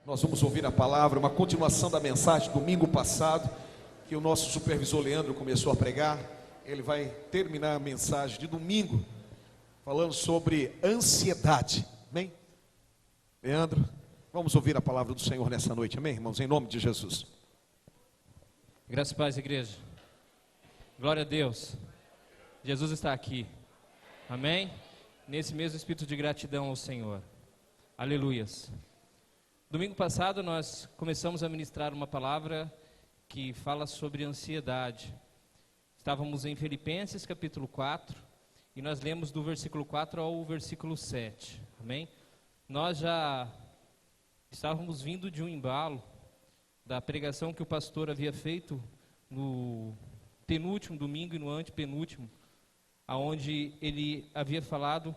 Nós vamos ouvir a palavra, uma continuação da mensagem do domingo passado, que o nosso supervisor Leandro começou a pregar. Ele vai terminar a mensagem de domingo, falando sobre ansiedade. Amém? Leandro, vamos ouvir a palavra do Senhor nessa noite, amém, irmãos? Em nome de Jesus. Graças e paz, igreja. Glória a Deus. Jesus está aqui. Amém? Nesse mesmo espírito de gratidão ao Senhor. Aleluias. Domingo passado nós começamos a ministrar uma palavra que fala sobre ansiedade. Estávamos em Filipenses capítulo 4 e nós lemos do versículo 4 ao versículo 7. Amém? Nós já estávamos vindo de um embalo da pregação que o pastor havia feito no penúltimo domingo e no antepenúltimo, aonde ele havia falado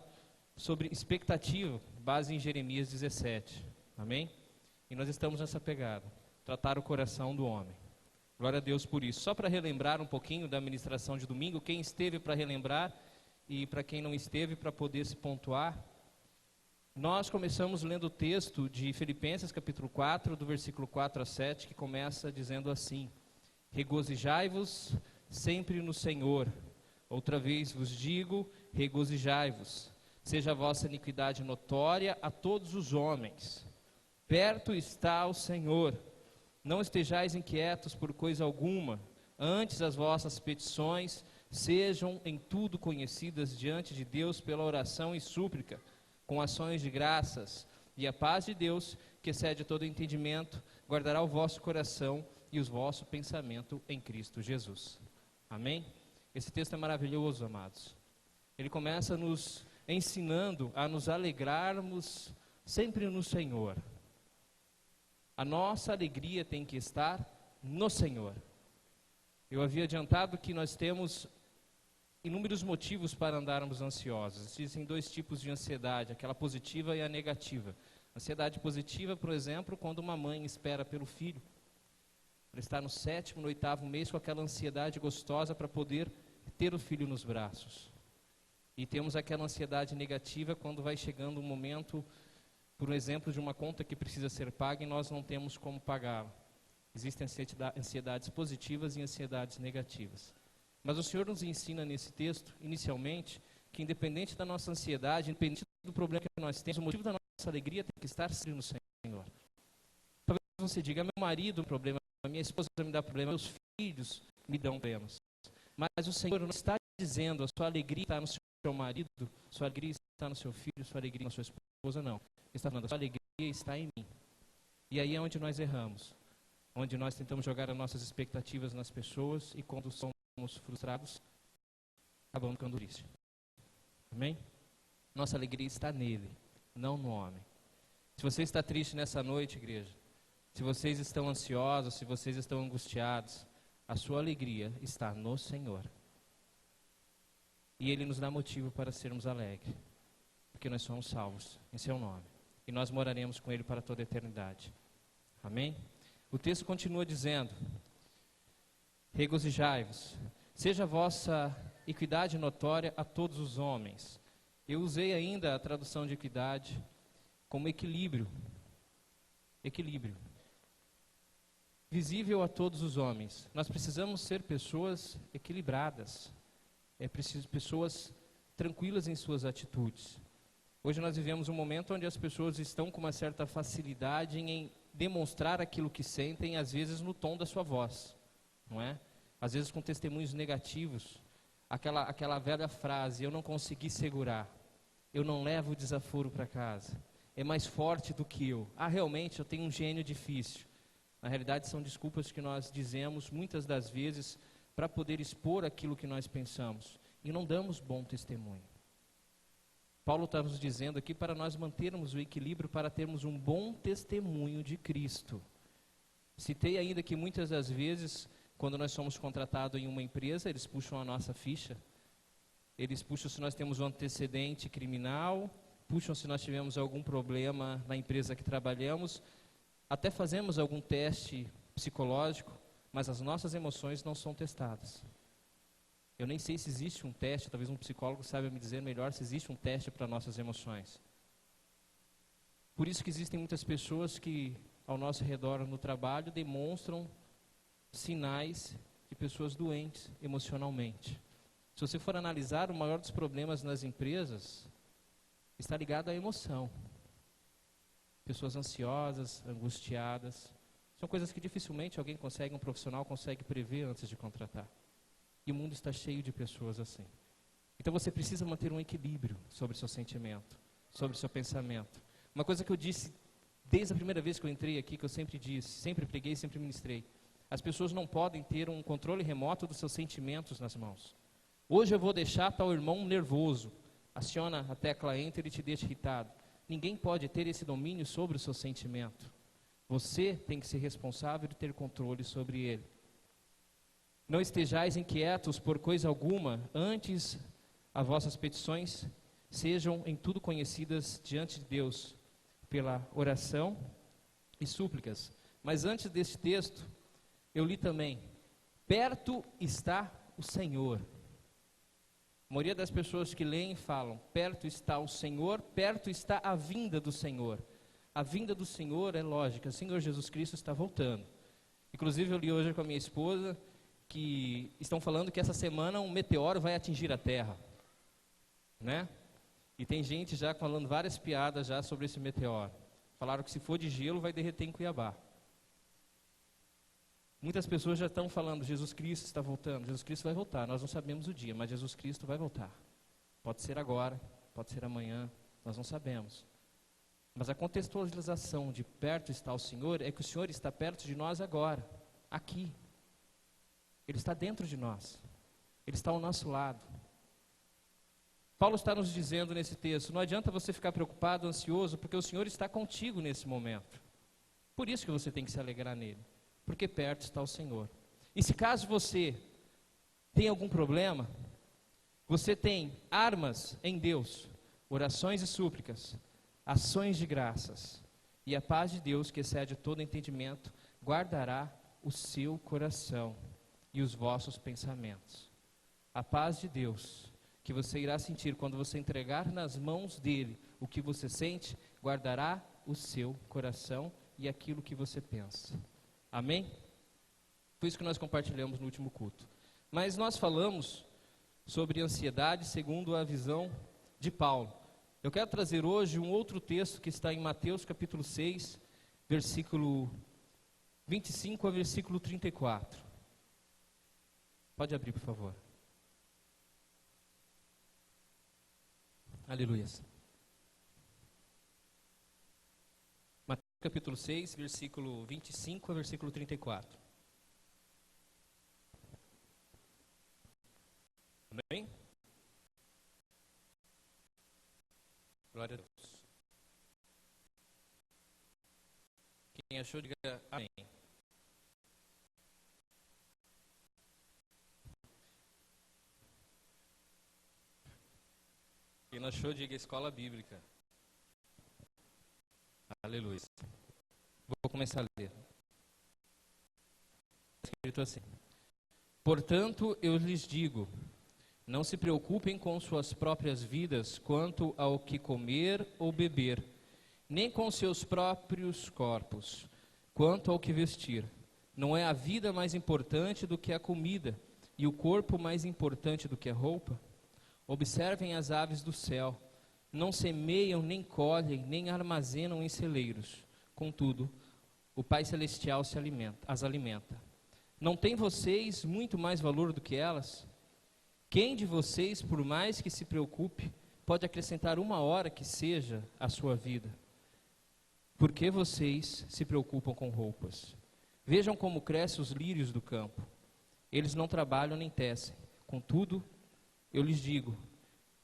sobre expectativa, base em Jeremias 17. Amém? E nós estamos nessa pegada, tratar o coração do homem. Glória a Deus por isso. Só para relembrar um pouquinho da ministração de domingo, quem esteve para relembrar e para quem não esteve para poder se pontuar. Nós começamos lendo o texto de Filipenses capítulo 4, do versículo 4 a 7, que começa dizendo assim: regozijai-vos sempre no Senhor. Outra vez vos digo, regozijai-vos. Seja a vossa iniquidade notória a todos os homens. Perto está o Senhor. Não estejais inquietos por coisa alguma, antes as vossas petições sejam em tudo conhecidas diante de Deus pela oração e súplica, com ações de graças, e a paz de Deus, que excede todo entendimento, guardará o vosso coração e o vosso pensamento em Cristo Jesus. Amém? Esse texto é maravilhoso, amados. Ele começa nos ensinando a nos alegrarmos sempre no Senhor. A nossa alegria tem que estar no Senhor. Eu havia adiantado que nós temos inúmeros motivos para andarmos ansiosos. Existem dois tipos de ansiedade, aquela positiva e a negativa. Ansiedade positiva, por exemplo, quando uma mãe espera pelo filho, para estar no 7º, no 8º mês, com aquela ansiedade gostosa para poder ter o filho nos braços. E temos aquela ansiedade negativa quando vai chegando um momento, por exemplo, de uma conta que precisa ser paga e nós não temos como pagá-la. Existem ansiedades positivas e ansiedades negativas. Mas o Senhor nos ensina nesse texto, inicialmente, que independente da nossa ansiedade, independente do problema que nós temos, o motivo da nossa alegria tem que estar sempre no Senhor. Talvez você diga, meu marido é um problema, minha esposa me dá problema, meus filhos me dão problemas. Mas o Senhor não está dizendo, a sua alegria está no seu marido, sua alegria está no seu filho, sua alegria na sua esposa, não. Ele está falando, a sua alegria está em mim. E aí é onde nós erramos, onde nós tentamos jogar as nossas expectativas nas pessoas e quando somos frustrados, acabamos ficando tristes. Amém? Nossa alegria está nele, não no homem. Se você está triste nessa noite, igreja, se vocês estão ansiosos, se vocês estão angustiados, a sua alegria está no Senhor. E Ele nos dá motivo para sermos alegres, porque nós somos salvos em seu nome. E nós moraremos com Ele para toda a eternidade. Amém? O texto continua dizendo: regozijai-vos, seja a vossa equidade notória a todos os homens. Eu usei ainda a tradução de equidade como equilíbrio. Equilíbrio. Visível a todos os homens. Nós precisamos ser pessoas equilibradas. É preciso pessoas tranquilas em suas atitudes. Hoje nós vivemos um momento onde as pessoas estão com uma certa facilidade em demonstrar aquilo que sentem, às vezes no tom da sua voz, não é? Às vezes com testemunhos negativos, aquela velha frase, eu não consegui segurar, eu não levo o desaforo para casa, é mais forte do que eu, realmente eu tenho um gênio difícil. Na realidade são desculpas que nós dizemos muitas das vezes para poder expor aquilo que nós pensamos, e não damos bom testemunho. Paulo está nos dizendo aqui para nós mantermos o equilíbrio, para termos um bom testemunho de Cristo. Citei ainda que muitas das vezes, quando nós somos contratados em uma empresa, eles puxam a nossa ficha, eles puxam se nós temos um antecedente criminal, puxam se nós tivemos algum problema na empresa que trabalhamos, até fazemos algum teste psicológico, mas as nossas emoções não são testadas. Eu nem sei se existe um teste, talvez um psicólogo saiba me dizer melhor se existe um teste para nossas emoções. Por isso que existem muitas pessoas que, ao nosso redor no trabalho demonstram sinais de pessoas doentes emocionalmente. Se você for analisar, o maior dos problemas nas empresas está ligado à emoção. Pessoas ansiosas, angustiadas, são coisas que dificilmente um profissional consegue prever antes de contratar. E o mundo está cheio de pessoas assim. Então você precisa manter um equilíbrio sobre o seu sentimento, sobre o seu pensamento. Uma coisa que eu disse desde a primeira vez que eu entrei aqui, que eu sempre disse, sempre preguei, sempre ministrei. As pessoas não podem ter um controle remoto dos seus sentimentos nas mãos. Hoje eu vou deixar tal irmão nervoso. Aciona a tecla Enter e te deixa irritado. Ninguém pode ter esse domínio sobre o seu sentimento. Você tem que ser responsável de ter controle sobre ele. Não estejais inquietos por coisa alguma, antes as vossas petições sejam em tudo conhecidas diante de Deus, pela oração e súplicas. Mas antes deste texto, eu li também, perto está o Senhor. A maioria das pessoas que leem falam, perto está o Senhor, perto está a vinda do Senhor. A vinda do Senhor é lógica, o Senhor Jesus Cristo está voltando. Inclusive eu li hoje com a minha esposa, que estão falando que essa semana um meteoro vai atingir a Terra, né? E tem gente já falando várias piadas já sobre esse meteoro. Falaram que se for de gelo vai derreter em Cuiabá. Muitas pessoas já estão falando, Jesus Cristo está voltando, Jesus Cristo vai voltar. Nós não sabemos o dia, mas Jesus Cristo vai voltar. Pode ser agora, pode ser amanhã, nós não sabemos. Mas a contextualização de perto está o Senhor é que o Senhor está perto de nós agora, aqui. Ele está dentro de nós. Ele está ao nosso lado. Paulo está nos dizendo nesse texto, não adianta você ficar preocupado, ansioso, porque o Senhor está contigo nesse momento. Por isso que você tem que se alegrar nele, porque perto está o Senhor. E se caso você tem algum problema, você tem armas em Deus, orações e súplicas, ações de graças, e a paz de Deus, que excede todo entendimento, guardará o seu coração e os vossos pensamentos. A paz de Deus, que você irá sentir quando você entregar nas mãos dele o que você sente, guardará o seu coração e aquilo que você pensa. Amém? Foi isso que nós compartilhamos no último culto. Mas nós falamos sobre ansiedade segundo a visão de Paulo. Eu quero trazer hoje um outro texto que está em Mateus capítulo 6, versículo 25 a versículo 34. Pode abrir, por favor. Aleluia. Mateus capítulo 6, versículo 25 a versículo 34. Amém? Glória a Deus. Quem achou, diga amém. Quem não achou, diga escola bíblica. Aleluia. Vou começar a ler. Está escrito assim: portanto, eu lhes digo, não se preocupem com suas próprias vidas quanto ao que comer ou beber, nem com seus próprios corpos quanto ao que vestir. Não é a vida mais importante do que a comida, e o corpo mais importante do que a roupa? Observem as aves do céu, não semeiam, nem colhem, nem armazenam em celeiros. Contudo, o Pai Celestial as alimenta. Não tem vocês muito mais valor do que elas? Quem de vocês, por mais que se preocupe, pode acrescentar uma hora que seja à sua vida? Por que vocês se preocupam com roupas? Vejam como crescem os lírios do campo. Eles não trabalham nem tecem. Contudo, eu lhes digo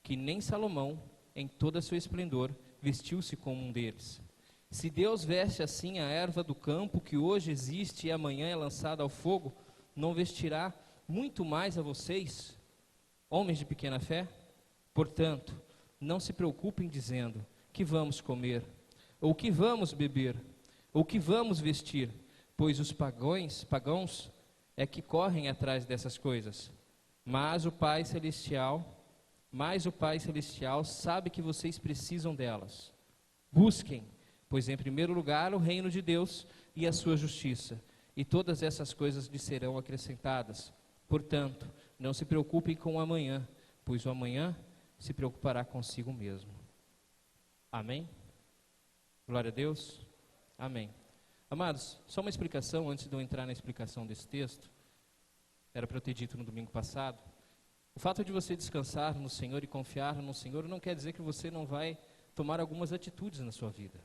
que nem Salomão, em todo o seu esplendor, vestiu-se como um deles. Se Deus veste assim a erva do campo, que hoje existe e amanhã é lançada ao fogo, não vestirá muito mais a vocês, homens de pequena fé? Portanto, não se preocupem dizendo, que vamos comer, ou que vamos beber, ou que vamos vestir, pois os pagãos é que correm atrás dessas coisas. Mas o Pai Celestial sabe que vocês precisam delas. Busquem, Pois em primeiro lugar o reino de Deus e a sua justiça, e todas essas coisas lhe serão acrescentadas. Portanto, não se preocupem com o amanhã, pois o amanhã se preocupará consigo mesmo. Amém? Glória a Deus. Amém. Amados, só uma explicação antes de eu entrar na explicação desse texto. Era para eu ter dito no domingo passado. O fato de você descansar no Senhor e confiar no Senhor não quer dizer que você não vai tomar algumas atitudes na sua vida.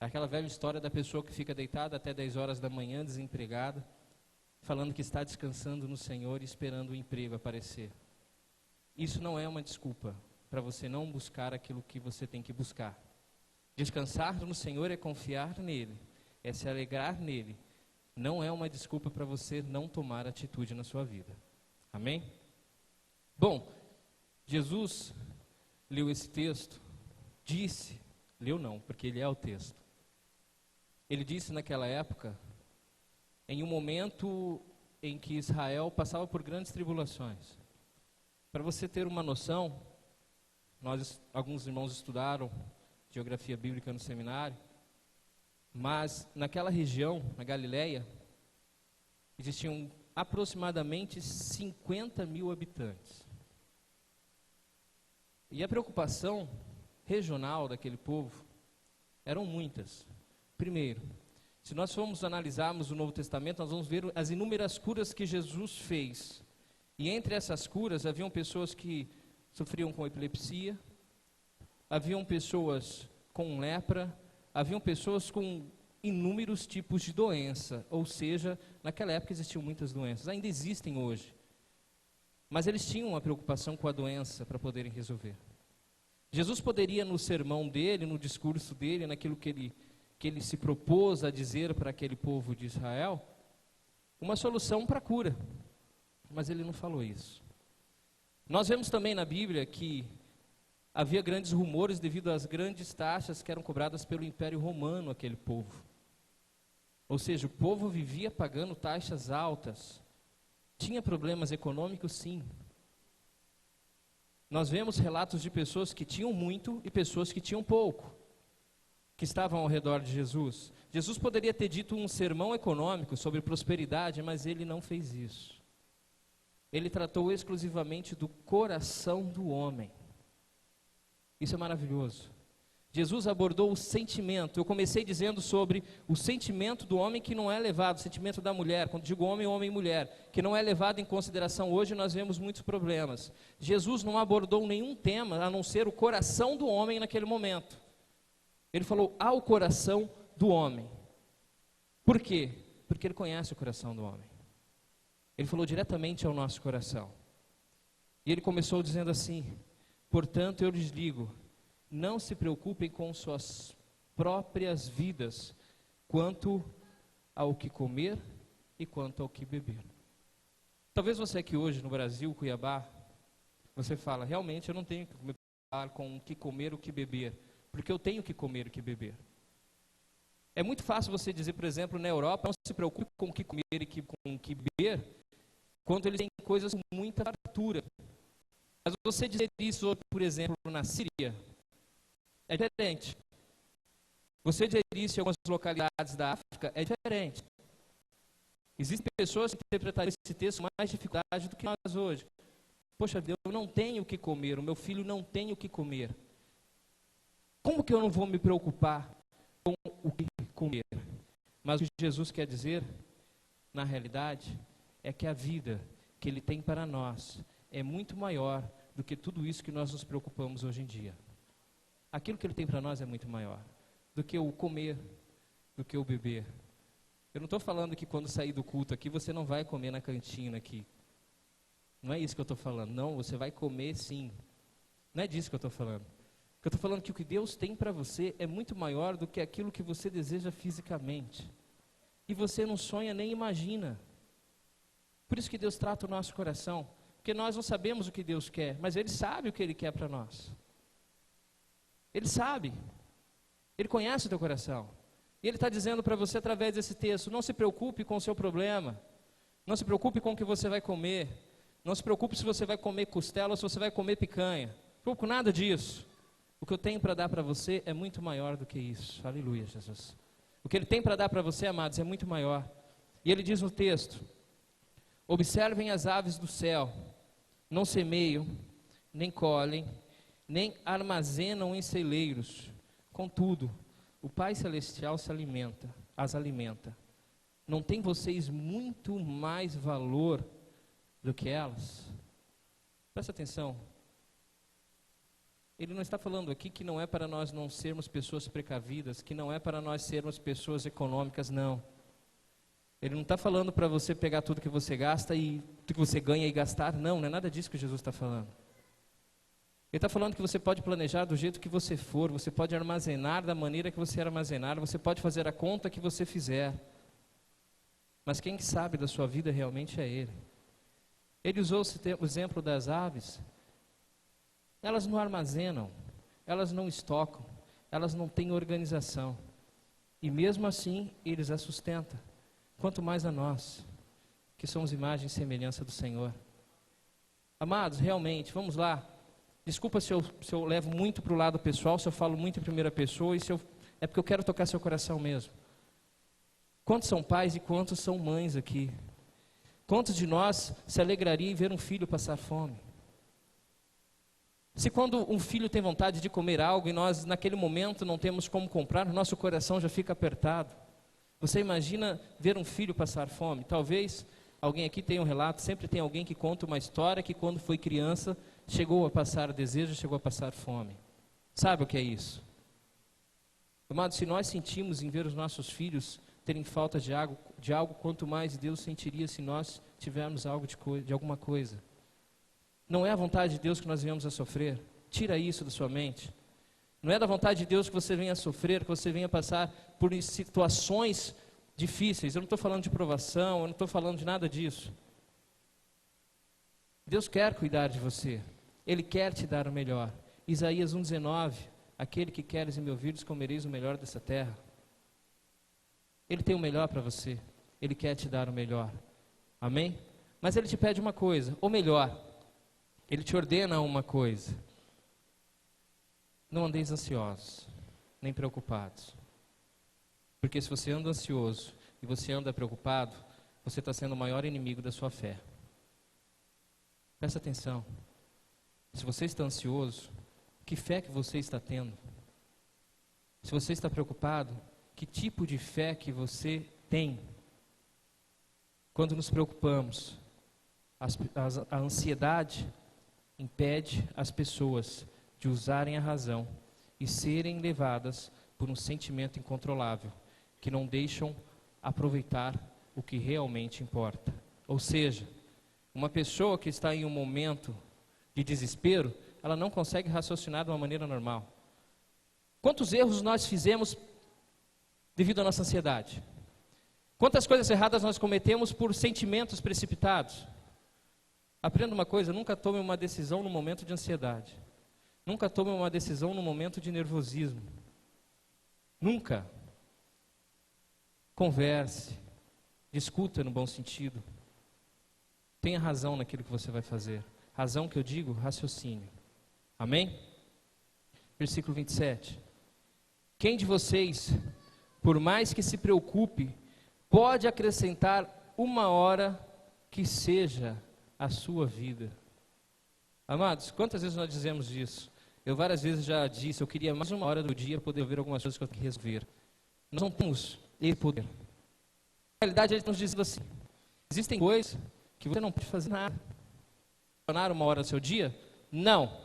É aquela velha história da pessoa que fica deitada até 10 horas da manhã, desempregada, falando que está descansando no Senhor e esperando o emprego aparecer. Isso não é uma desculpa para você não buscar aquilo que você tem que buscar. Descansar no Senhor é confiar nele, é se alegrar nele. Não é uma desculpa para você não tomar atitude na sua vida. Amém? Bom, Jesus leu esse texto, leu não, porque ele é o texto. Ele disse naquela época, em um momento em que Israel passava por grandes tribulações. Para você ter uma noção, alguns irmãos estudaram geografia bíblica no seminário, mas naquela região, na Galileia, existiam aproximadamente 50 mil habitantes. E a preocupação regional daquele povo eram muitas. Primeiro, se nós formos analisarmos o Novo Testamento, nós vamos ver as inúmeras curas que Jesus fez. E entre essas curas, haviam pessoas que sofriam com epilepsia, haviam pessoas com lepra, haviam pessoas com inúmeros tipos de doença. Ou seja, naquela época existiam muitas doenças, ainda existem hoje. Mas eles tinham uma preocupação com a doença para poderem resolver. Jesus poderia, no sermão dele, no discurso dele, naquilo que ele se propôs a dizer para aquele povo de Israel, uma solução para a cura. Mas ele não falou isso. Nós vemos também na Bíblia que havia grandes rumores devido às grandes taxas que eram cobradas pelo Império Romano àquele povo. Ou seja, o povo vivia pagando taxas altas. Tinha problemas econômicos, sim. Nós vemos relatos de pessoas que tinham muito e pessoas que tinham pouco, que estavam ao redor de Jesus. Jesus poderia ter dito um sermão econômico sobre prosperidade, mas ele não fez isso. Ele tratou exclusivamente do coração do homem. Isso é maravilhoso. Jesus abordou o sentimento. Eu comecei dizendo sobre o sentimento do homem que não é levado, o sentimento da mulher. Quando digo homem e mulher, que não é levado em consideração hoje, nós vemos muitos problemas. Jesus não abordou nenhum tema, a não ser o coração do homem naquele momento. Ele falou ao coração do homem. Por quê? Porque ele conhece o coração do homem. Ele falou diretamente ao nosso coração. E ele começou dizendo assim: portanto, eu lhes digo, não se preocupem com suas próprias vidas, quanto ao que comer e quanto ao que beber. Talvez você aqui hoje no Brasil, Cuiabá, você fala, realmente eu não tenho que me preocupar com o que comer ou o que beber, porque eu tenho que comer e o que beber. É muito fácil você dizer, por exemplo, na Europa, não se preocupe com o que comer e com o que beber, quando eles têm coisas com muita fartura. Mas você dizer isso, por exemplo, na Síria, é diferente. Você dizer isso em algumas localidades da África, é diferente. Existem pessoas que interpretariam esse texto com mais dificuldade do que nós hoje. Poxa Deus, eu não tenho o que comer, o meu filho não tem o que comer. Como que eu não vou me preocupar com o que comer? Mas o que Jesus quer dizer, na realidade, é que a vida que Ele tem para nós é muito maior do que tudo isso que nós nos preocupamos hoje em dia. Aquilo que Ele tem para nós é muito maior do que o comer, do que o beber. Eu não estou falando que quando sair do culto aqui, você não vai comer na cantina aqui. Não é isso que eu estou falando. Não, você vai comer sim. Não é disso que eu estou falando. Eu estou falando que o que Deus tem para você é muito maior do que aquilo que você deseja fisicamente. E você não sonha nem imagina. Por isso que Deus trata o nosso coração. Porque nós não sabemos o que Deus quer, mas Ele sabe o que Ele quer para nós. Ele sabe. Ele conhece o teu coração. E Ele está dizendo para você através desse texto, não se preocupe com o seu problema. Não se preocupe com o que você vai comer. Não se preocupe se você vai comer costela ou se você vai comer picanha. Não se preocupe com nada disso. O que eu tenho para dar para você é muito maior do que isso. Aleluia, Jesus. O que Ele tem para dar para você, amados, é muito maior. E Ele diz no texto: observem as aves do céu, não semeiam, nem colhem, nem armazenam em celeiros. Contudo, o Pai Celestial as alimenta. Não tem vocês muito mais valor do que elas? Presta atenção. Ele não está falando aqui que não é para nós não sermos pessoas precavidas, que não é para nós sermos pessoas econômicas, não. Ele não está falando para você pegar tudo que você gasta e tudo que você ganha e gastar, não é nada disso que Jesus está falando. Ele está falando que você pode planejar do jeito que você for, você pode armazenar da maneira que você armazenar, você pode fazer a conta que você fizer. Mas quem sabe da sua vida realmente é Ele. Ele usou o exemplo das aves. Elas não armazenam, elas não estocam, elas não têm organização. E mesmo assim, Eles a sustentam. Quanto mais a nós, que somos imagem e semelhança do Senhor. Amados, realmente, vamos lá. Desculpa se eu levo muito para o lado pessoal, se eu falo muito em primeira pessoa, é porque eu quero tocar seu coração mesmo. Quantos são pais e quantos são mães aqui? Quantos de nós se alegraria em ver um filho passar fome? Se quando um filho tem vontade de comer algo e nós naquele momento não temos como comprar, nosso coração já fica apertado. Você imagina ver um filho passar fome? Talvez alguém aqui tenha um relato, sempre tem alguém que conta uma história que quando foi criança chegou a passar desejo, chegou a passar fome. Sabe o que é isso? Amados, se nós sentimos em ver os nossos filhos terem falta de algo, quanto mais Deus sentiria se nós tivermos algo de alguma coisa. Não é a vontade de Deus que nós venhamos a sofrer. Tira isso da sua mente. Não é da vontade de Deus que você venha a sofrer, que você venha passar por situações difíceis. Eu não estou falando de provação, eu não estou falando de nada disso. Deus quer cuidar de você. Ele quer te dar o melhor. Isaías 1,19, aquele que queres e me ouvires, comereis o melhor dessa terra. Ele tem o melhor para você. Ele quer te dar o melhor. Amém? Mas Ele te pede uma coisa, ou melhor, Ele te ordena uma coisa. Não andeis ansiosos, nem preocupados. Porque se você anda ansioso e você anda preocupado, você está sendo o maior inimigo da sua fé. Presta atenção. Se você está ansioso, que fé que você está tendo? Se você está preocupado, que tipo de fé que você tem? Quando nos preocupamos, a ansiedade impede as pessoas de usarem a razão e serem levadas por um sentimento incontrolável, que não deixam aproveitar o que realmente importa. Ou seja, uma pessoa que está em um momento de desespero, ela não consegue raciocinar de uma maneira normal. Quantos erros nós fizemos devido à nossa ansiedade? Quantas coisas erradas nós cometemos por sentimentos precipitados? Aprenda uma coisa, nunca tome uma decisão no momento de ansiedade. Nunca tome uma decisão no momento de nervosismo. Nunca. Converse, discuta no bom sentido. Tenha razão naquilo que você vai fazer. Razão que eu digo, raciocínio. Amém? Versículo 27. Quem de vocês, por mais que se preocupe, pode acrescentar uma hora que seja a sua vida? Amados, quantas vezes nós dizemos isso? Eu várias vezes já disse, eu queria mais uma hora do dia para poder ver algumas coisas que eu tenho que resolver. Nós não temos esse poder. Na realidade, ele nos diz assim, existem coisas que você não pode fazer nada. Funcionar uma hora do seu dia? Não.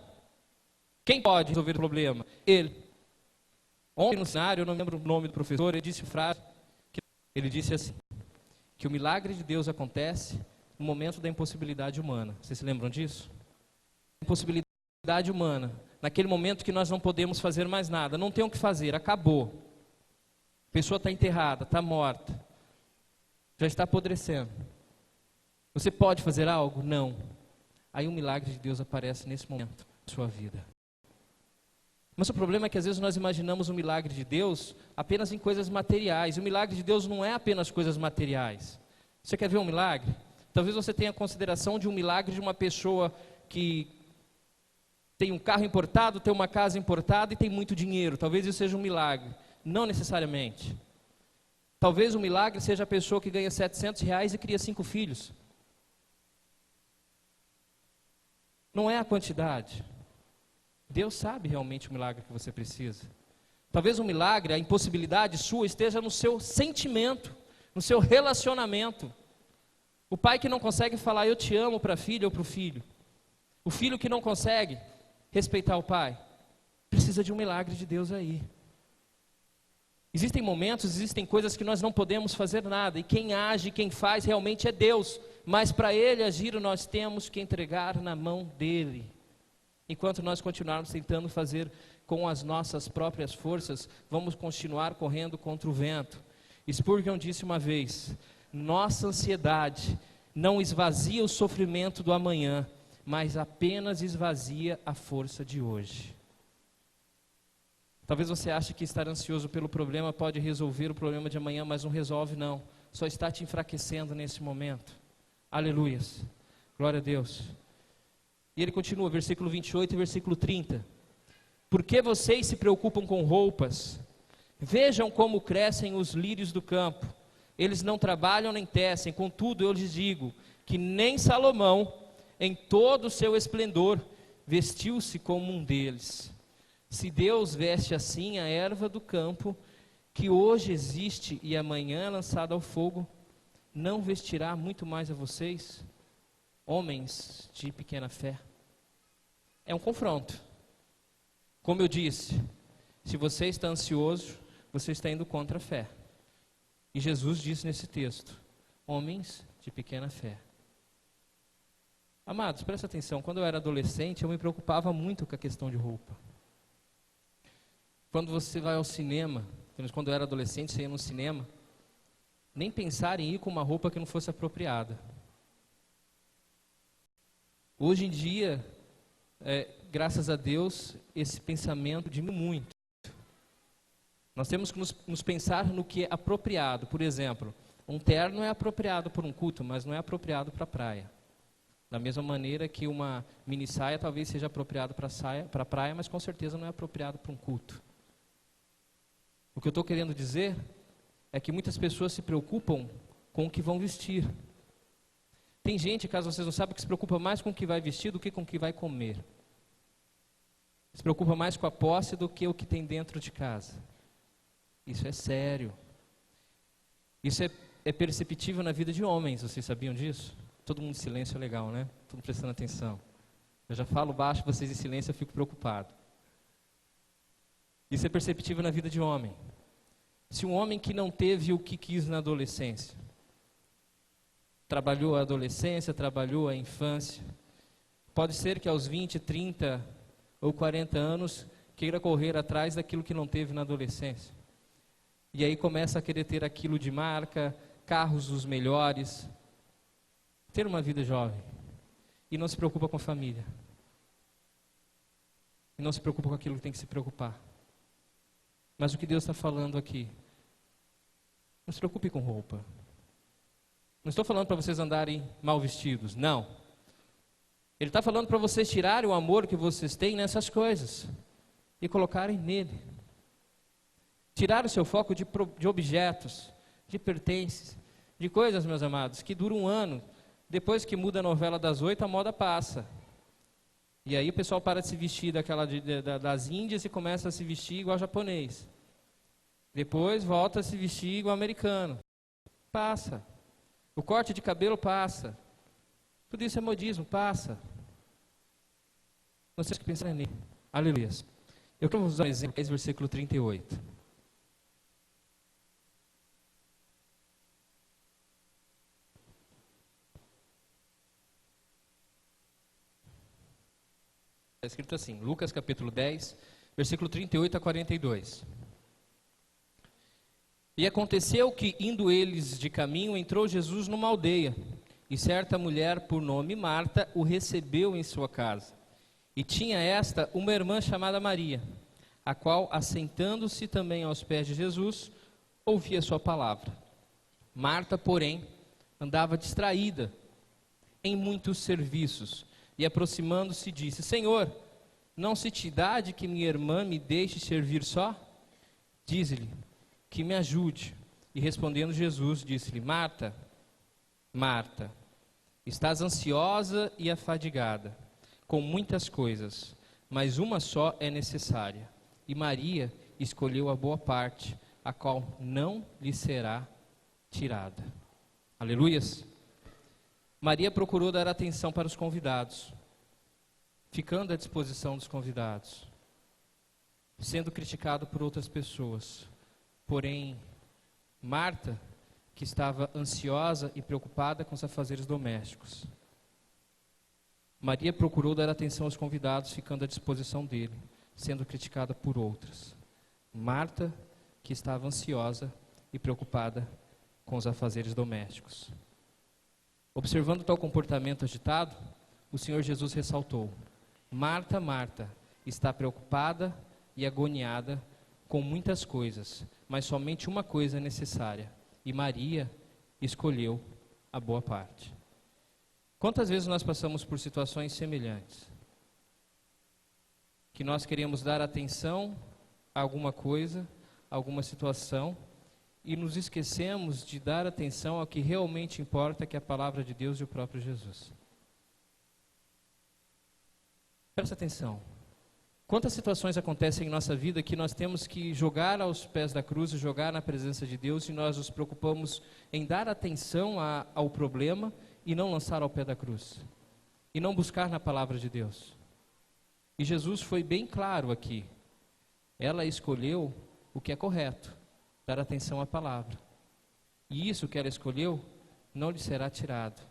Quem pode resolver o problema? Ele. Ontem no cenário, eu não lembro o nome do professor, ele disse frase, ele disse assim, que o milagre de Deus acontece no momento da impossibilidade humana. Vocês se lembram disso? Impossibilidade humana. Naquele momento que nós não podemos fazer mais nada, não tem o que fazer, acabou. A pessoa está enterrada, está morta, já está apodrecendo. Você pode fazer algo? Não. Aí o milagre de Deus aparece nesse momento da sua vida. Mas o problema é que às vezes nós imaginamos o milagre de Deus apenas em coisas materiais. E o milagre de Deus não é apenas coisas materiais. Você quer ver um milagre? Talvez você tenha consideração de um milagre de uma pessoa que tem um carro importado, tem uma casa importada e tem muito dinheiro. Talvez isso seja um milagre. Não necessariamente. Talvez o milagre seja a pessoa que ganha R$700 e cria 5 filhos. Não é a quantidade. Deus sabe realmente o milagre que você precisa. Talvez o milagre, a impossibilidade sua esteja no seu sentimento, no seu relacionamento. O pai que não consegue falar eu te amo para a filha ou para o filho. O filho que não consegue respeitar o pai. Precisa de um milagre de Deus aí. Existem momentos, existem coisas que nós não podemos fazer nada. E quem age, quem faz realmente é Deus. Mas para Ele agir, nós temos que entregar na mão dEle. Enquanto nós continuarmos tentando fazer com as nossas próprias forças, vamos continuar correndo contra o vento. Spurgeon disse uma vez: nossa ansiedade não esvazia o sofrimento do amanhã, mas apenas esvazia a força de hoje. Talvez você ache que estar ansioso pelo problema pode resolver o problema de amanhã, mas não resolve não. Só está te enfraquecendo nesse momento. Aleluias. Glória a Deus. E ele continua, versículo 28 e versículo 30. Por que vocês se preocupam com roupas? Vejam como crescem os lírios do campo. Eles não trabalham nem tecem. Contudo, eu lhes digo que nem Salomão, em todo o seu esplendor, vestiu-se como um deles. Se Deus veste assim a erva do campo, que hoje existe e amanhã é lançada ao fogo, não vestirá muito mais a vocês, homens de pequena fé? É um confronto. Como eu disse, se você está ansioso, você está indo contra a fé. E Jesus disse nesse texto: homens de pequena fé. Amados, presta atenção, quando eu era adolescente, eu me preocupava muito com a questão de roupa. Quando você vai ao cinema, quando eu era adolescente, você ia no cinema, nem pensar em ir com uma roupa que não fosse apropriada. Hoje em dia, graças a Deus, esse pensamento diminui muito. Nós temos que nos pensar no que é apropriado. Por exemplo, um terno é apropriado para um culto, mas não é apropriado para a praia. Da mesma maneira que uma mini saia talvez seja apropriado para a praia, mas com certeza não é apropriado para um culto. O que eu estou querendo dizer é que muitas pessoas se preocupam com o que vão vestir. Tem gente, caso vocês não saibam, que se preocupa mais com o que vai vestir do que com o que vai comer. Se preocupa mais com a posse do que o que tem dentro de casa. Isso é sério. Isso é perceptível na vida de homens, vocês sabiam disso? Todo mundo em silêncio é legal, né? Todo mundo prestando atenção. Eu já falo baixo, vocês em silêncio, eu fico preocupado. Isso é perceptível na vida de homem. Se um homem que não teve o que quis na adolescência, trabalhou a adolescência, trabalhou a infância, pode ser que aos 20, 30 ou 40 anos queira correr atrás daquilo que não teve na adolescência. E aí começa a querer ter aquilo de marca, carros dos melhores, ter uma vida jovem. E não se preocupa com a família. E não se preocupa com aquilo que tem que se preocupar. Mas o que Deus está falando aqui, não se preocupe com roupa. Não estou falando para vocês andarem mal vestidos, não. Ele está falando para vocês tirarem o amor que vocês têm nessas coisas e colocarem nele. Tirar o seu foco de objetos, de pertences, de coisas, meus amados, que duram um ano. Depois que muda a novela das 8, a moda passa. E aí o pessoal para de se vestir das Índias e começa a se vestir igual japonês. Depois volta a se vestir igual americano. Passa. O corte de cabelo passa. Tudo isso é modismo, passa. Nós temos que pensar nele. Aleluia. Eu quero usar um exemplo, versículo 38. Está escrito assim, Lucas capítulo 10, versículo 38 a 42. E aconteceu que, indo eles de caminho, entrou Jesus numa aldeia, e certa mulher, por nome Marta, o recebeu em sua casa. E tinha esta uma irmã chamada Maria, a qual, assentando-se também aos pés de Jesus, ouvia sua palavra. Marta, porém, andava distraída em muitos serviços, e aproximando-se disse: Senhor, não se te dá de que minha irmã me deixe servir só? Diz-lhe que me ajude. E respondendo Jesus, disse-lhe: Marta, Marta, estás ansiosa e afadigada com muitas coisas, mas uma só é necessária. E Maria escolheu a boa parte, a qual não lhe será tirada. Aleluias. Maria procurou dar atenção para os convidados, ficando à disposição dos convidados, sendo criticado por outras pessoas. Porém, Marta, que estava ansiosa e preocupada com os afazeres domésticos. Maria procurou dar atenção aos convidados, ficando à disposição dele, sendo criticada por outras. Marta, que estava ansiosa e preocupada com os afazeres domésticos. Observando tal comportamento agitado, o Senhor Jesus ressaltou: Marta, Marta, está preocupada e agoniada com muitas coisas, mas somente uma coisa é necessária, e Maria escolheu a boa parte. Quantas vezes nós passamos por situações semelhantes, que nós queremos dar atenção a alguma coisa, a alguma situação, e nos esquecemos de dar atenção ao que realmente importa, que é a palavra de Deus e o próprio Jesus. Presta atenção. Quantas situações acontecem em nossa vida que nós temos que jogar aos pés da cruz, jogar na presença de Deus, e nós nos preocupamos em dar atenção ao problema e não lançar ao pé da cruz, e não buscar na palavra de Deus. E Jesus foi bem claro aqui. Ela escolheu o que é correto, dar atenção à palavra. E isso que ela escolheu não lhe será tirado.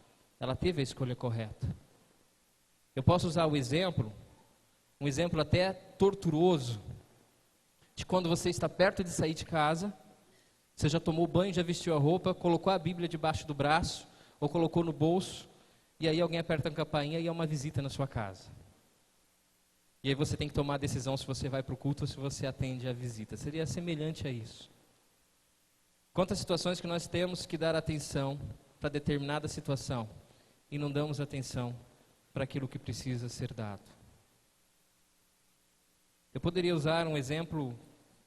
Ela teve a escolha correta. Eu posso usar o exemplo, um exemplo até torturoso, de quando você está perto de sair de casa, você já tomou banho, já vestiu a roupa, colocou a Bíblia debaixo do braço, ou colocou no bolso, e aí alguém aperta a campainha e é uma visita na sua casa. E aí você tem que tomar a decisão se você vai para o culto ou se você atende a visita. Seria semelhante a isso. Quantas situações que nós temos que dar atenção para determinada situação e não damos atenção para aquilo que precisa ser dado. Eu poderia usar um exemplo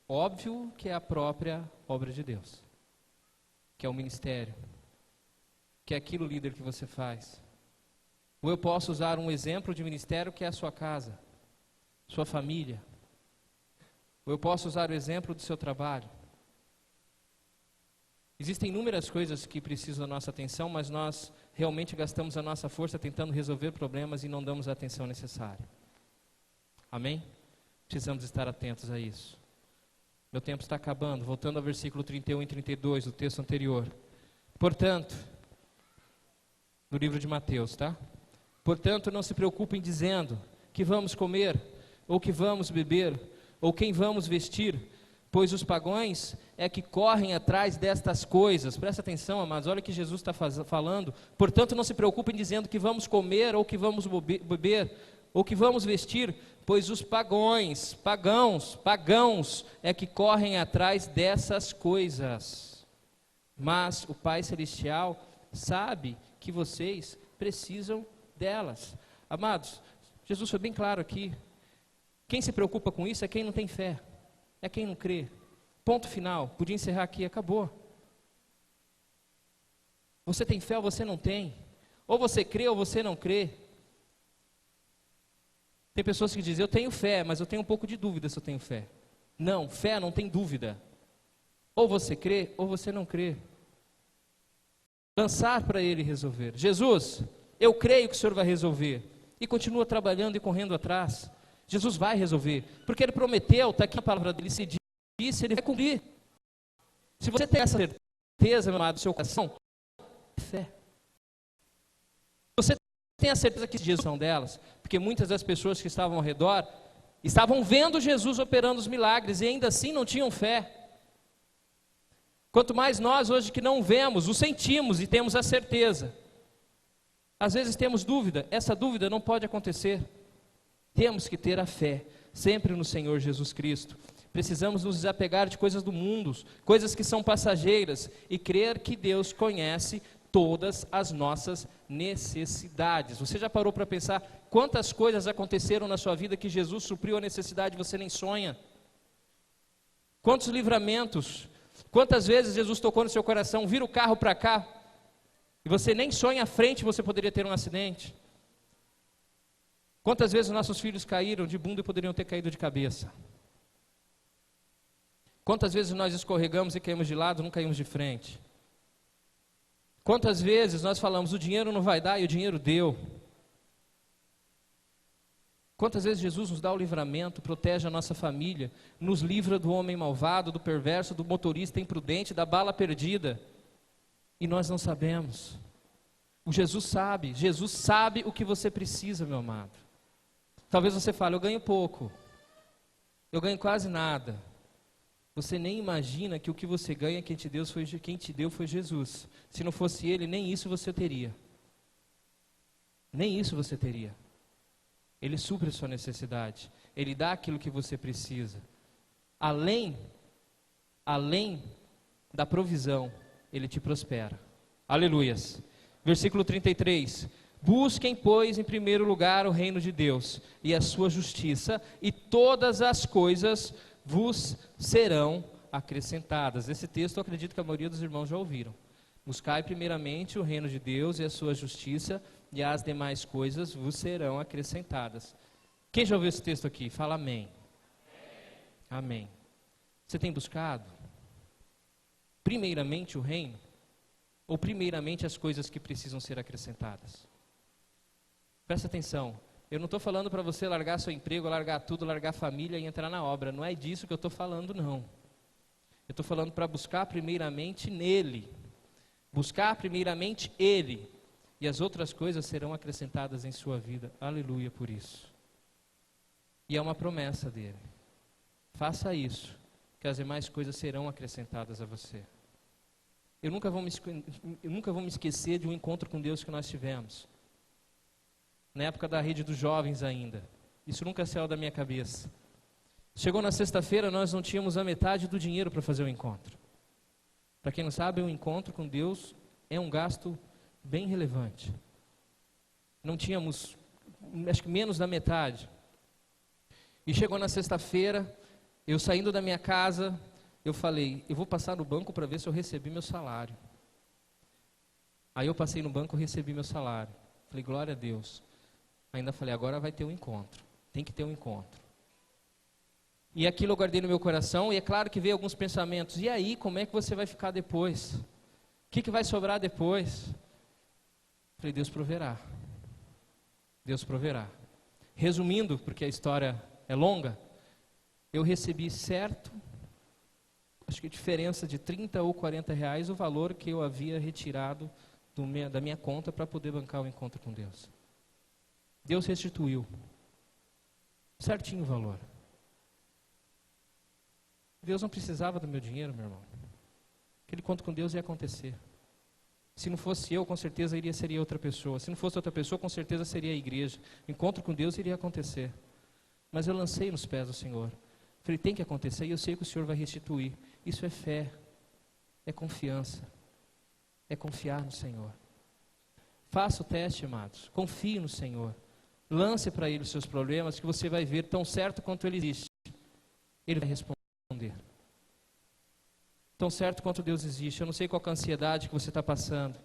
óbvio, que é a própria obra de Deus, que é o ministério, que é aquilo, líder, que você faz. Ou eu posso usar um exemplo de ministério, que é a sua casa, sua família. Ou eu posso usar o exemplo do seu trabalho. Existem inúmeras coisas que precisam da nossa atenção, mas nós realmente gastamos a nossa força tentando resolver problemas e não damos a atenção necessária. Amém? Precisamos estar atentos a isso. Meu tempo está acabando. Voltando ao versículo 31 e 32 do texto anterior. Portanto, no livro de Mateus, tá? Portanto, não se preocupem dizendo que vamos comer, ou que vamos beber, ou quem vamos vestir, pois os pagãos é que correm atrás destas coisas. Presta atenção, amados, olha o que Jesus está falando. Portanto, não se preocupem dizendo que vamos comer, ou que vamos beber, ou que vamos vestir, pois os pagãos é que correm atrás dessas coisas. Mas o Pai Celestial sabe que vocês precisam delas. Amados, Jesus foi bem claro aqui. Quem se preocupa com isso é quem não tem fé, é quem não crê. Ponto final. Podia encerrar aqui, acabou. Você tem fé ou você não tem? Ou você crê ou você não crê? Tem pessoas que dizem: eu tenho fé, mas eu tenho um pouco de dúvida se eu tenho fé. Não, fé não tem dúvida. Ou você crê ou você não crê. Lançar para Ele resolver. Jesus, eu creio que o Senhor vai resolver. E continua trabalhando e correndo atrás. Jesus vai resolver. Porque Ele prometeu, está aqui a palavra dEle, se disse, Ele vai cumprir. Se você tem essa certeza, meu amado, do seu coração, fé. Você tem a certeza que Jesus são delas, porque muitas das pessoas que estavam ao redor estavam vendo Jesus operando os milagres e ainda assim não tinham fé. Quanto mais nós hoje que não vemos, o sentimos e temos a certeza. Às vezes temos dúvida, essa dúvida não pode acontecer. Temos que ter a fé, sempre no Senhor Jesus Cristo. Precisamos nos desapegar de coisas do mundo, coisas que são passageiras, e crer que Deus conhece todas as nossas necessidades. Você já parou para pensar quantas coisas aconteceram na sua vida que Jesus supriu a necessidade e você nem sonha? Quantos livramentos, quantas vezes Jesus tocou no seu coração, vira o carro para cá, e você nem sonha à frente você poderia ter um acidente? Quantas vezes nossos filhos caíram de bunda e poderiam ter caído de cabeça? Quantas vezes nós escorregamos e caímos de lado, não caímos de frente? Quantas vezes nós falamos, o dinheiro não vai dar e o dinheiro deu? Quantas vezes Jesus nos dá o livramento, protege a nossa família, nos livra do homem malvado, do perverso, do motorista imprudente, da bala perdida, e nós não sabemos. O Jesus sabe o que você precisa, meu amado. Talvez você fale, eu ganho pouco, eu ganho quase nada. Você nem imagina que o que você ganha, quem te deu foi Jesus. Se não fosse Ele, nem isso você teria. Nem isso você teria. Ele supre a sua necessidade. Ele dá aquilo que você precisa. Além da provisão, Ele te prospera. Aleluias. Versículo 33. Busquem, pois, em primeiro lugar o reino de Deus e a sua justiça, e todas as coisas vos serão acrescentadas. Esse texto eu acredito que a maioria dos irmãos já ouviram. Buscai primeiramente o reino de Deus e a sua justiça, e as demais coisas vos serão acrescentadas. Quem já ouviu esse texto aqui? Fala amém. Amém. Você tem buscado primeiramente o reino? Ou primeiramente as coisas que precisam ser acrescentadas? Presta atenção. Eu não estou falando para você largar seu emprego, largar tudo, largar a família e entrar na obra. Não é disso que eu estou falando, não. Eu estou falando para buscar primeiramente nele. Buscar primeiramente Ele. E as outras coisas serão acrescentadas em sua vida. Aleluia por isso. E é uma promessa dele. Faça isso, que as demais coisas serão acrescentadas a você. Eu nunca vou me esquecer de um encontro com Deus que nós tivemos. Na época da rede dos jovens ainda. Isso nunca saiu da minha cabeça. Chegou na sexta-feira, nós não tínhamos a metade do dinheiro para fazer o encontro. Para quem não sabe, o encontro com Deus é um gasto bem relevante. Não tínhamos, acho que menos da metade. E chegou na sexta-feira, eu saindo da minha casa, eu falei, eu vou passar no banco para ver se eu recebi meu salário. Aí eu passei no banco e recebi meu salário. Falei, glória a Deus. Ainda falei, agora vai ter um encontro. Tem que ter um encontro. E aquilo eu guardei no meu coração, e é claro que veio alguns pensamentos. E aí, como é que você vai ficar depois? O que vai sobrar depois? Falei, Deus proverá. Deus proverá. Resumindo, porque a história é longa, eu recebi certo, acho que diferença de 30 ou 40 reais, o valor que eu havia retirado da minha conta para poder bancar o encontro com Deus. Deus restituiu. Certinho o valor. Deus não precisava do meu dinheiro, meu irmão. Aquele encontro com Deus ia acontecer. Se não fosse eu, com certeza seria outra pessoa. Se não fosse outra pessoa, com certeza seria a igreja. O encontro com Deus iria acontecer. Mas eu lancei nos pés do Senhor. Falei, tem que acontecer e eu sei que o Senhor vai restituir. Isso é fé, é confiança, é confiar no Senhor. Faça o teste, amados. Confie no Senhor. Lance para Ele os seus problemas, que você vai ver, tão certo quanto Ele existe, Ele vai responder. Tão certo quanto Deus existe. Eu não sei qual é a ansiedade que você está passando.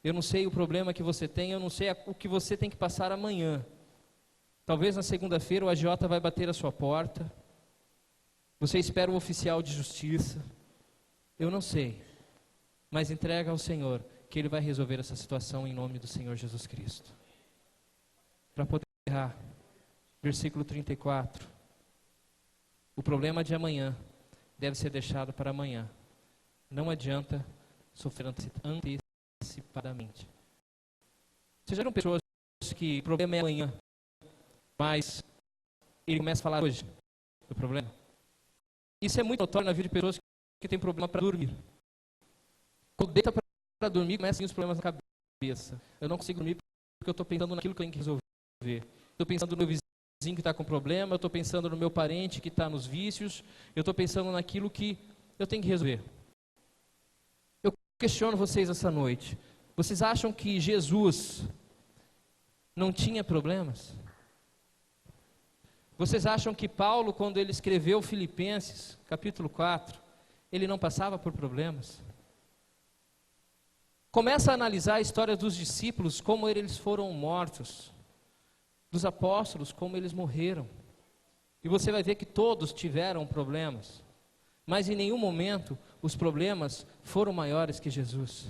Eu não sei o problema que você tem. Eu não sei o que você tem que passar amanhã. Talvez na segunda-feira o agiota vai bater a sua porta. Você espera o oficial de justiça. Eu não sei. Mas entrega ao Senhor, que Ele vai resolver essa situação em nome do Senhor Jesus Cristo. Para poder encerrar, versículo 34. O problema de amanhã deve ser deixado para amanhã. Não adianta sofrer antecipadamente. Vocês já viram pessoas que o problema é amanhã, mas ele começa a falar hoje do problema? Isso é muito notório na vida de pessoas que têm problema para dormir. Quando deita para dormir, começam os problemas na cabeça. Eu não consigo dormir porque eu estou pensando naquilo que eu tenho que resolver. Estou pensando no meu vizinho que está com problema, eu estou pensando no meu parente que está nos vícios, eu estou pensando naquilo que eu tenho que resolver. Eu questiono vocês essa noite. Vocês acham que Jesus não tinha problemas? Vocês acham que Paulo, quando ele escreveu Filipenses, capítulo 4, ele não passava por problemas? Começa a analisar a história dos discípulos, como eles foram mortos, dos apóstolos, como eles morreram. E você vai ver que todos tiveram problemas, mas em nenhum momento os problemas foram maiores que Jesus.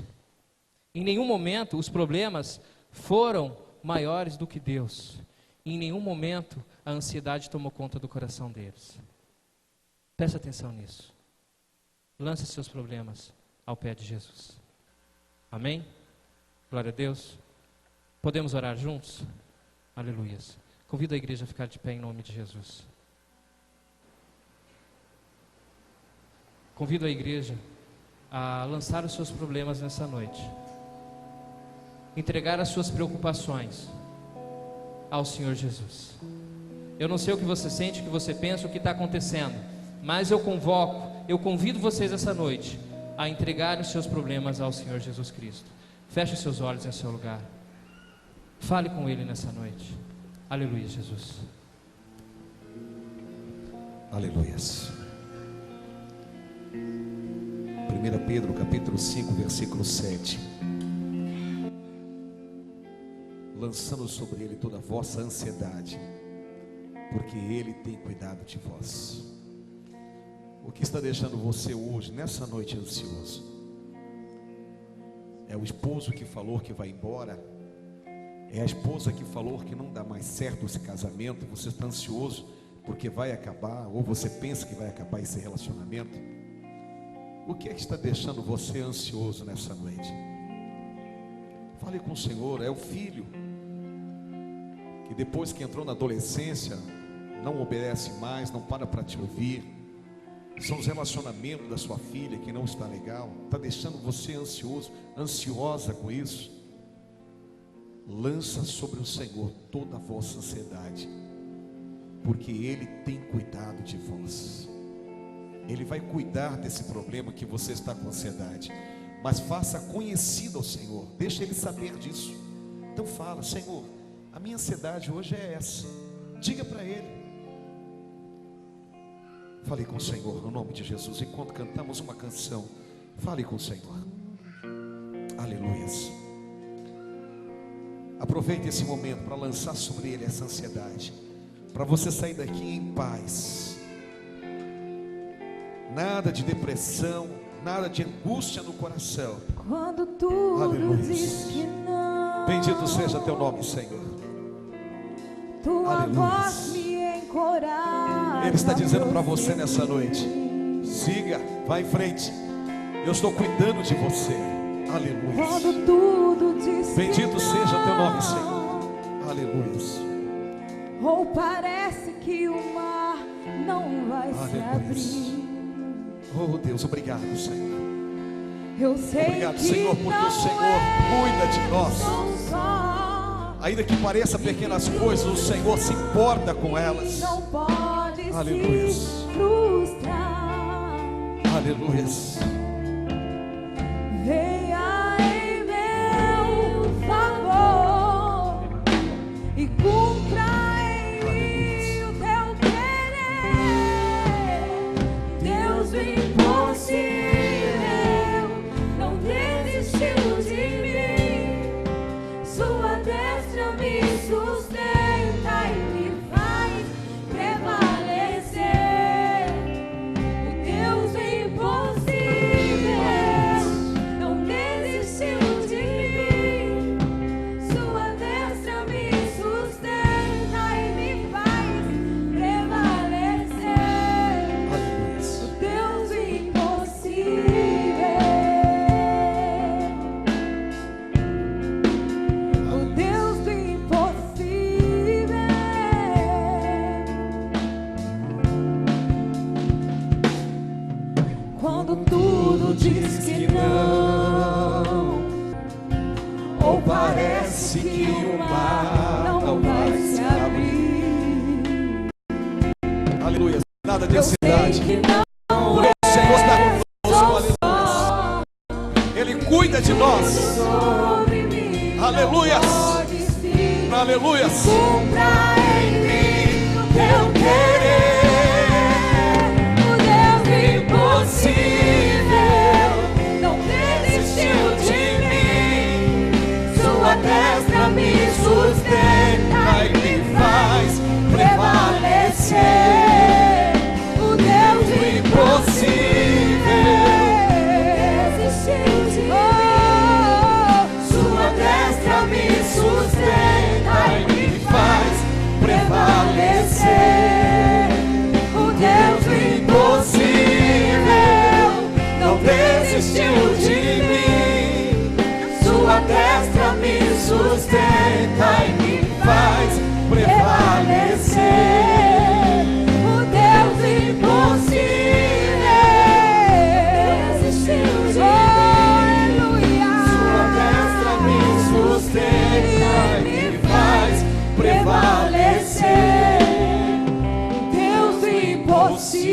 Em nenhum momento os problemas foram maiores do que Deus. Em nenhum momento a ansiedade tomou conta do coração deles. Presta atenção nisso. Lance seus problemas ao pé de Jesus. Amém? Glória a Deus. Podemos orar juntos? Aleluias. Convido a igreja a ficar de pé em nome de Jesus. Convido a igreja a lançar os seus problemas nessa noite. Entregar as suas preocupações ao Senhor Jesus. Eu não sei o que você sente, o que você pensa, o que está acontecendo, mas eu convido vocês essa noite a entregarem os seus problemas ao Senhor Jesus Cristo. Feche os seus olhos em seu lugar. Fale com Ele nessa noite. Aleluia, Jesus. Aleluias. 1 Pedro capítulo 5, versículo 7. Lançando sobre Ele toda a vossa ansiedade, porque Ele tem cuidado de vós. O que está deixando você hoje, nessa noite, ansioso? É o esposo que falou que vai embora? É a esposa que falou que não dá mais certo esse casamento? Você está ansioso porque vai acabar, ou você pensa que vai acabar esse relacionamento? O que é que está deixando você ansioso nessa noite? Fale com o Senhor. É o filho que depois que entrou na adolescência não obedece mais, não para te ouvir. São os relacionamentos da sua filha que não está legal, está deixando você ansioso, ansiosa com isso. Lança sobre o Senhor toda a vossa ansiedade, porque Ele tem cuidado de vós. Ele vai cuidar desse problema que você está com ansiedade, mas faça conhecido ao Senhor, deixa Ele saber disso. Então fala: Senhor, a minha ansiedade hoje é essa. Diga para Ele. Fale com o Senhor no nome de Jesus. Enquanto cantamos uma canção, fale com o Senhor. Aleluias. Aproveite esse momento para lançar sobre Ele essa ansiedade, para você sair daqui em paz. Nada de depressão, nada de angústia no coração. Quando tudo Aleluia. diz que não, Bendito seja teu nome, Senhor. tua Aleluia. voz me encoraja. Ele está dizendo para você nessa noite: siga, vá em frente. Eu estou cuidando de você. Aleluia. Quando tudo diz Bendito que seja teu nome, não, Senhor. Aleluia. ou parece que o mar não vai se Aleluia. abrir. Oh Deus, obrigado, Senhor. Eu sei Obrigado, que Senhor, porque não o Senhor cuida de nós. sou só. Ainda que pareça pequenas coisas, o Senhor se importa com elas. Não pode Aleluia. se frustrar. Aleluia. Venha em meu favor e cumpra em mim o teu querer. Deus do impossível não desistiu de mim. Sua destra me sustenta e me faz prevalecer. O Deus do impossível não desistiu de mim. Sua destra me sustenta e me faz prevalecer. Aleluia. O Deus do impossível. O Deus do impossível. Quando tudo diz que não, ou parece que o mar não vai se abrir. Aleluia. Nada de Eu sei ansiedade. que não O Senhor está conosco. sou Aleluia. só. Ele cuida de nós. Sobre mim, Aleluias. Aleluias. cumpra em mim o teu querer. O Deus impossível não desistiu de mim. Sua destra me sustenta e me faz prevalecer. O Deus impossível desistiu de mim. Sua destra me sustenta e me faz prevalecer. O Deus impossível não desistiu de mim. Sua destra me sustenta e me faz prevalecer. O Deus impossível desistiu de mim. Sua destra me sustenta e me faz prevalecer. Deus impossível.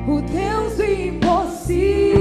O Deus impossível.